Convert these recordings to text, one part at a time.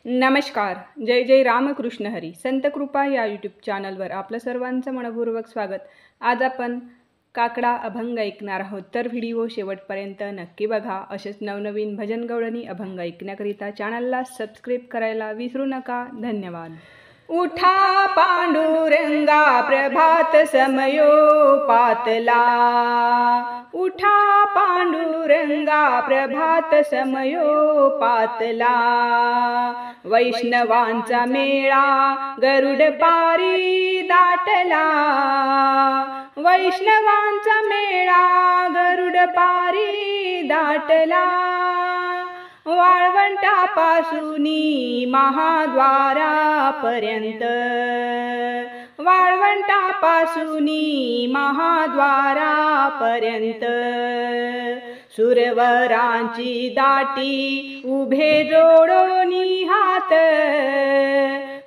नमस्कार. जय जय रामकृष्ण हरी. संत कृपा या यूट्यूब चॅनलवर आपलं सर्वांचं मनपूर्वक स्वागत. आज आपण काकडा अभंग ऐकणार आहोत, तर व्हिडिओ शेवटपर्यंत नक्की बघा. असेच नवनवीन भजन गवळणी अभंग ऐकण्याकरिता चॅनलला सबस्क्राईब करायला विसरू नका. धन्यवाद. उठा पांडुरंगा प्रभात समयो पातला, उठा पांडुरंगा प्रभात समयो पातला. वैष्णवांचा मेळा गरुड पारी दाटला, वैष्णवांचा मेळा गरुड पारी दाटला. वाळवंटापासूनी महाद्वारापर्यंत, वाळवंटापासूनी महाद्वारापर्यंत. सुरवरांची दाटी उभे जोडोनी हात,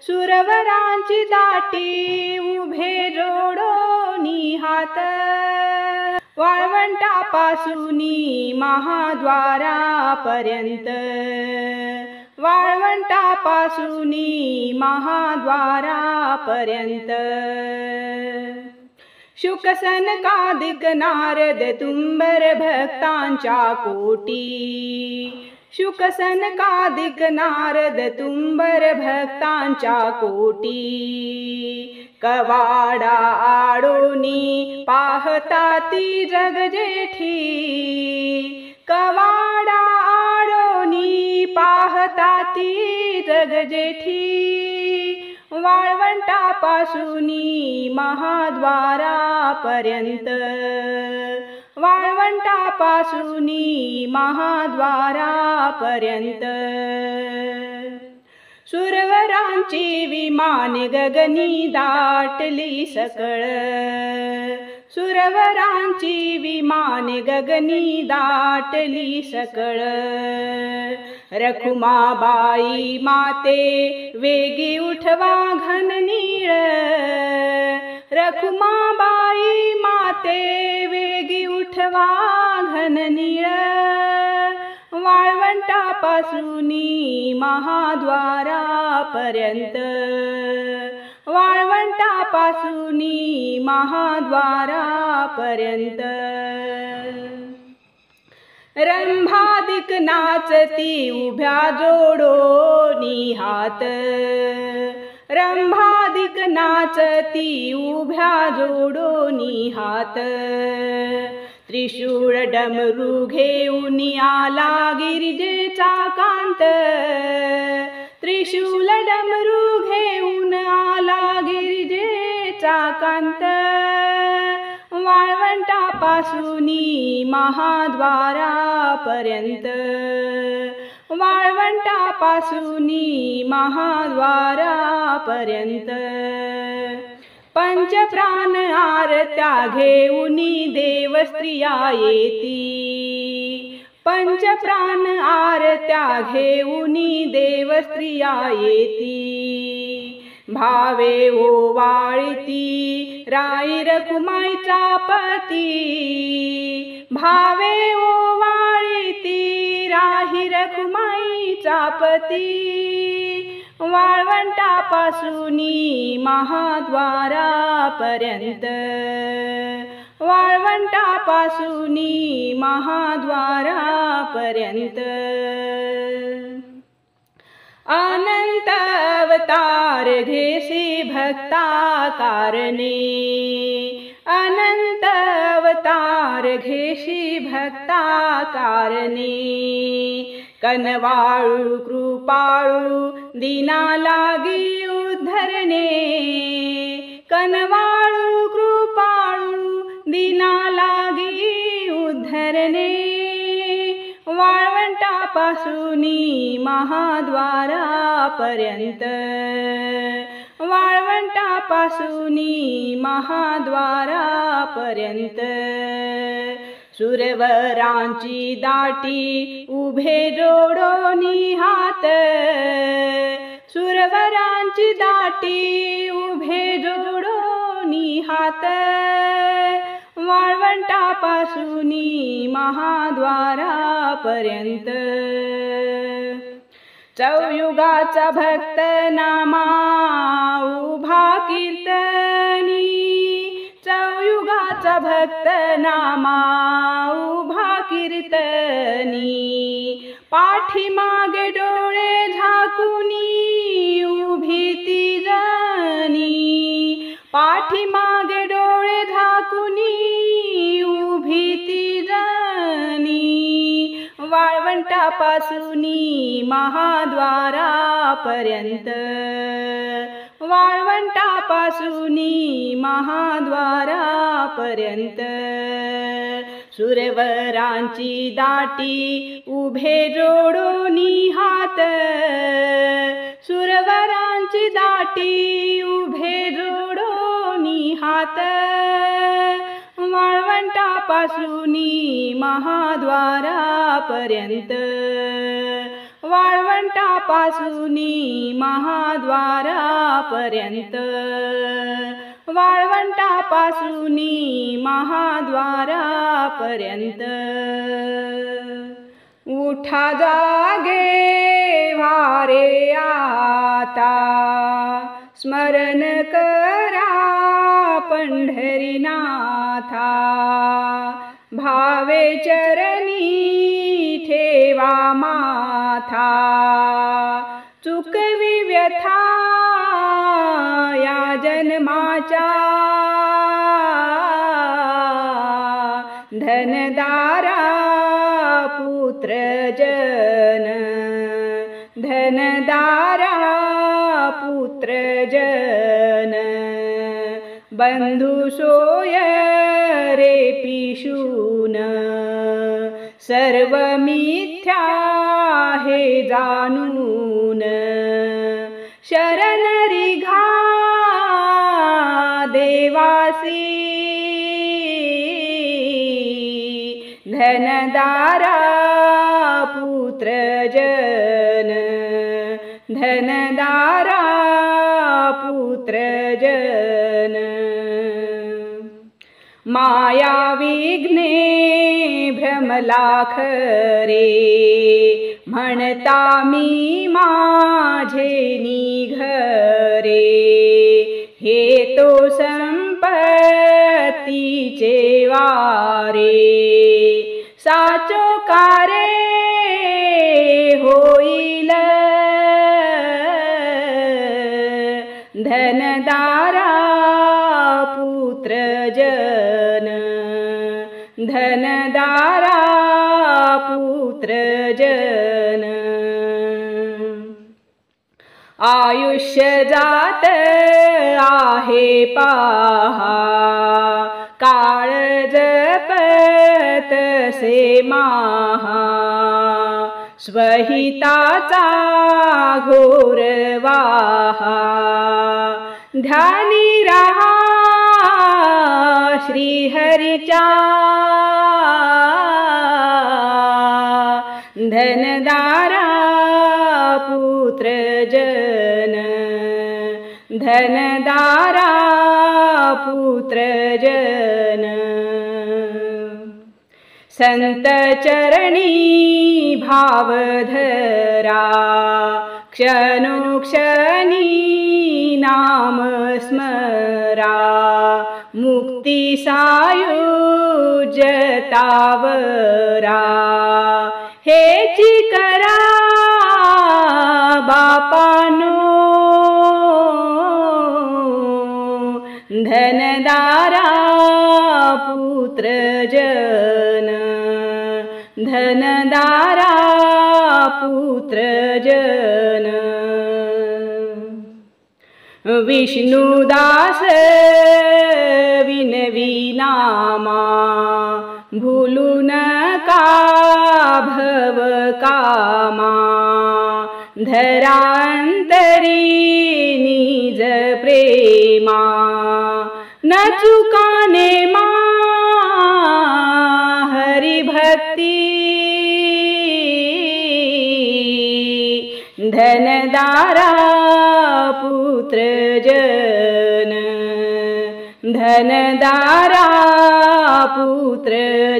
सुरवरांची दाटी उभे जोडोनी हात. वाळवंटापासूनी महाद्वारापर्यंत, वाळवंटापासूनी महाद्वारापर्यंत. शुक सनकादिक नारद तुंबर भक्तांच्या कोटी, शुक सनकादिक नारद तुंबर भक्तांच्या कोटी. कवाडा आडोनी पाहता ती जगजेठी, कवाडा आडोनी पाहता ती जगजेठी. वाळवंटापासूनी महाद्वारापर्यंत, वाळवंटापासूनी महाद्वारापर्यंत. सुरवरांची विमान गगनी दाटली सकळ, सुरवरांची विमान गगनी दाटली सकळ. रखुमाबाई माते वेगी उठवा घन नीळ, रखुमाबाई माते वेगी उठवा घन नीळ. वाळवंटापासूनी महाद्वारापर्यंत, वाळवंटापासूनी महाद्वारापर्यंत. रंभादिक नाचती उभ्या जोडोनी हात, रंभादिक नाचती उभ्या जोडोनी हात. त्रिशूळ डमरू घेऊन आला गिरिजेचा कांत, त्रिशूल डमरू घेऊन आला गिरिजेचा कांत. वाळवंटापासूनी महाद्वारापर्यंत, वाळवंटापासूनी महाद्वारापर्यंत. पंचप्राण आरत्या घेऊनी देवस्त्रिया येती, पंचप्राण आरत्या घेऊनी देवस्त्रिया येती. भावे ओवाळती राई रखुमाईचा पती, भावे ओवाळती राही रखुमाईचा पती. वाळवंटापासूनी महाद्वारापर्यंत, वाळवंटापासूनी महाद्वारापर्यंत. अनंत अवतार घेसी भक्ता कारणे, अनंत अवतार घेसी भक्ता कारणे. कनवाळू कृपाळू दीना लागी उद्धरणे, कनवाळू कृपाळू दीना लागी उद्धरणे. वाळवंटापासूनी महाद्वारापर्यंत, वाळवंटापासूनी महाद्वारापर्यंत. सुरवरांची दाटी उभे जोडोनी हात, सुरवरांची दाटी उभे जोडोनी हात. वाळवंटापासूनी महाद्वारापर्यंत. चौयुगाचा भक्त नामा उभा कीर्तनी, चौयुगाचा भक्त नामा उभा कीर्तनी, पाठीमागे डोळे झाकुनी उभी ती जनी, पाठीमागे डोळे झाकुनी उभी ती जनी, वाळवंटापासूनी महाद्वारापर्यंत, वाळवंटापासूनी महाद्वारापर्यंत, सुरवरांची दाटी उभे जोडोनी हात, सुरवरांची दाटी उभे जोडोनी हात, वाळवंटापासूनी महाद्वारापर्यंत, वाळवंटापासूनी महाद्वारापर्यंत, वाळवंटापासूनी महाद्वारापर्यंत. उठा जागे वारे आता, स्मरण करा पंढरीनाथा, भावे चरणी ठेवा माथा, चुकवी व्यथा या जन्माच्या, धनदारा पुत्र जन, धनदारा पुत्र जन, बंधू सोय रे पिशून, सर्व मिथ्या हे जाणून, शरण रिघा देवासी, धनदारा पुत्र जन, धनदारा पुत्र जन. माया विघ्ने भ्रमला खरे, म्हणता मी माझे निघरे, हे तो संपत्तीचे वारे, साचो कारे होईल, धनदारा पुत्र जन, धनदारा पुत्र जन. आयुष्य जात आहे पहा, काळ जपत से माहा, स्वहिताचा घोर वाहा, ध्यानी रहा श्रीहरीच्या, धनदारा पुत्र जन, धनदारा पुत्र जन. संत चरणी भाव धरा, क्षणोक्षणी नाम स्मरा, मुक्ती सायुज्यतावरा, हेची करा बापानो, धनदारा पुत्र जन, धनदारा पुत्र जन. विष्णुदास विनवी नामा, भूलू नका भव कामा, धरांतरी निज प्रेमा, न चुकाने मा हरिभक्ती, धनदारा पुत्र जन, धनदारा पुत्र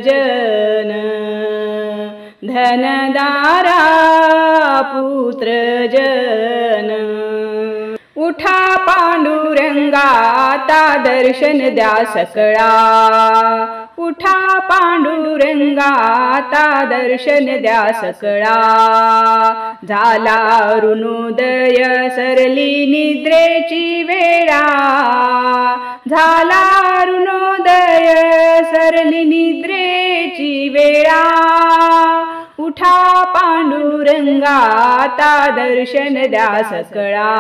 जन, धनदारा पुत्र जन। उठा पांडुरंगा आता दर्शन द्या सकळा, उठा पांडुरंगा आता दर्शन द्या सकळा। झाला अरुणोदय सरली निद्रेची वेळा, झाला अरुणोदय सरली निद्रेची वेळा। उठा पांडुरंगा आता दर्शन द्या सकळा,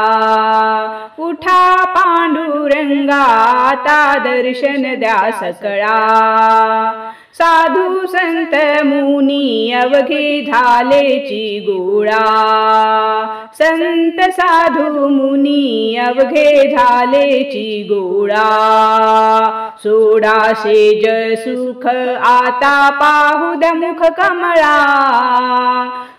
उठा पांडुरंगा आता दर्शन द्या सकळा। साधू संत मुनी अवघे झालेची गोळा, संत साधू मुनी अवघे झालेची गोळा। सोडा शेज सुख आता पाहू द्या मुख कमळा,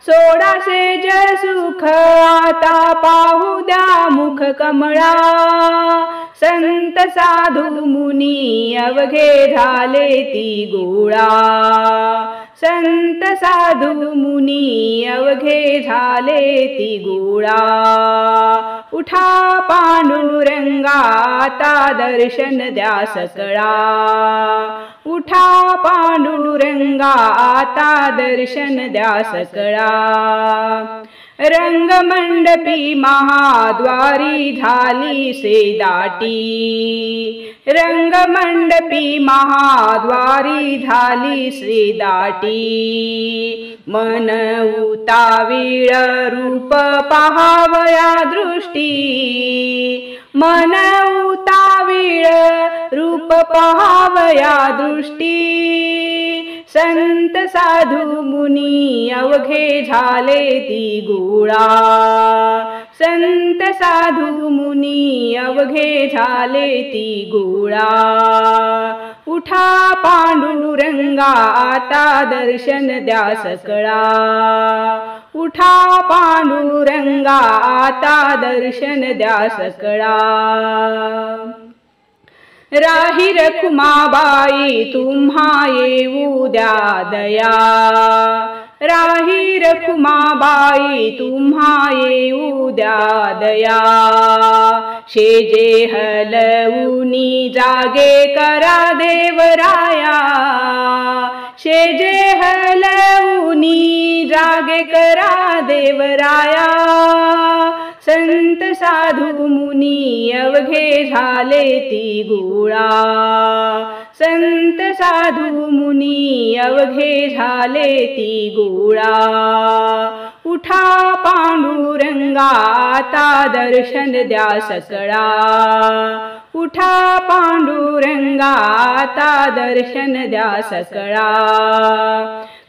सोडा शेज सुख आता पाहू द्या मुख कमळा। संत साधू मुनी अवघे झाले ती गोळा, संत साधू मुनी अवघे झाले ती गोळा। उठा पांडुरंगा आता दर्शन द्या सकळा, उठा पांडुरंगा आता दर्शन द्या सकळा। रंगमंडपी महाद्वारी झाली से दाटी, रंगमंडपी महाद्वारी झाली से दाटी। मन उतावीळ रूप पाहावया दृष्टी, मन उतावीळ रूप पाहावया दृष्टी। संत साधू मुनी अवघे झाले ती गोळा, संत साधू मुनी अवघे झाले ती गोळा। उठा पांडुरंगा आता दर्शन द्या सकळा, उठा पांडुरंगा आता दर्शन द्या सकळा। राही रखुमाबाई तुम्हा येऊ द्या दया, राही रखुमाबाई तुम्हा येऊ द्या दया। शेजे हलवूनी जागे करा देवराया, शेजे हलवूनी जागे करा देवराया। संत साधू मुनी अवघे झाले ती गोळा, संत साधू मुनी अवघे झाले ती गोळा। उठा पांडुरंगा आता दर्शन द्या सकळा, उठा पांडुरंगा आता दर्शन द्या सकळा।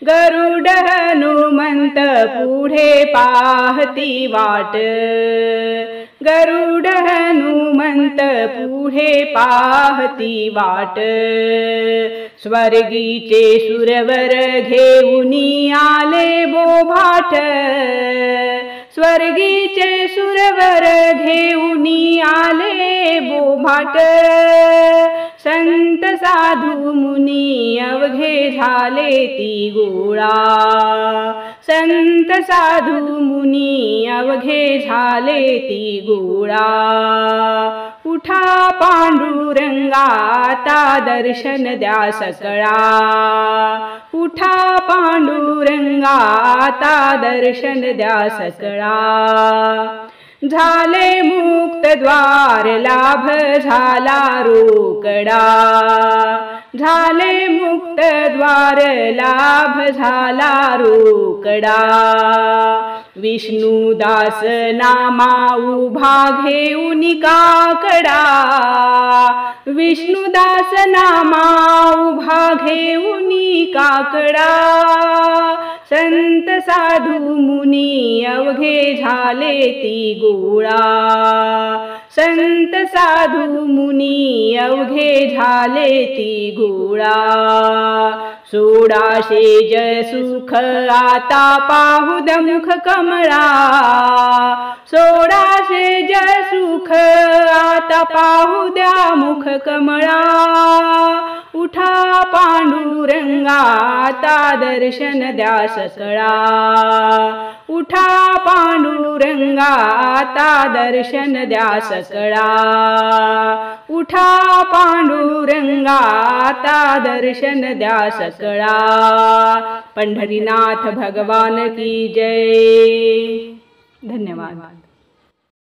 गरुड हनुमंत पुढे पाहती वाट, गरुड हनुमंत पुढे पाहती वाट। स्वर्गीचे सुरवर घेऊनी आले बोभाट, स्वर्गीचे सुरवर घेऊनी आले बोभाट। संत साधू मुनी अवघे झाले ती गोळा, संत साधू मुनी अवघे झाले ती गोळा। उठा पांडुरंगा आता दर्शन द्या सकळा, उठा पांडुरंगा आता दर्शन द्या सकळा। झाले मुक्त द्वार लाभ झाला रोकडा, झाले मुक्त द्वार लाभ झाला रोकडा। विष्णुदास नामा उभा घेऊन काकडा, विष्णुदास नामा उभा घेऊन काकडा। संत साधू मुनी अवघे झाले ती गोळा, संत साधू मुनी अवघे झाले ती गोळा। सोडाशे जय सुख आता पाहू द मुख कमळा, सोडाशे जय सुख आता पाहू द्या मुख कमळा। उठा पांडुरंगा आता दर्शन द्या सकळा, उठा पांडुरंगा आता दर्शन द्या सकळा, उठा पांडुरंगा आता दर्शन द्या सकळा। पंढरीनाथ भगवान की जय। धन्यवाद।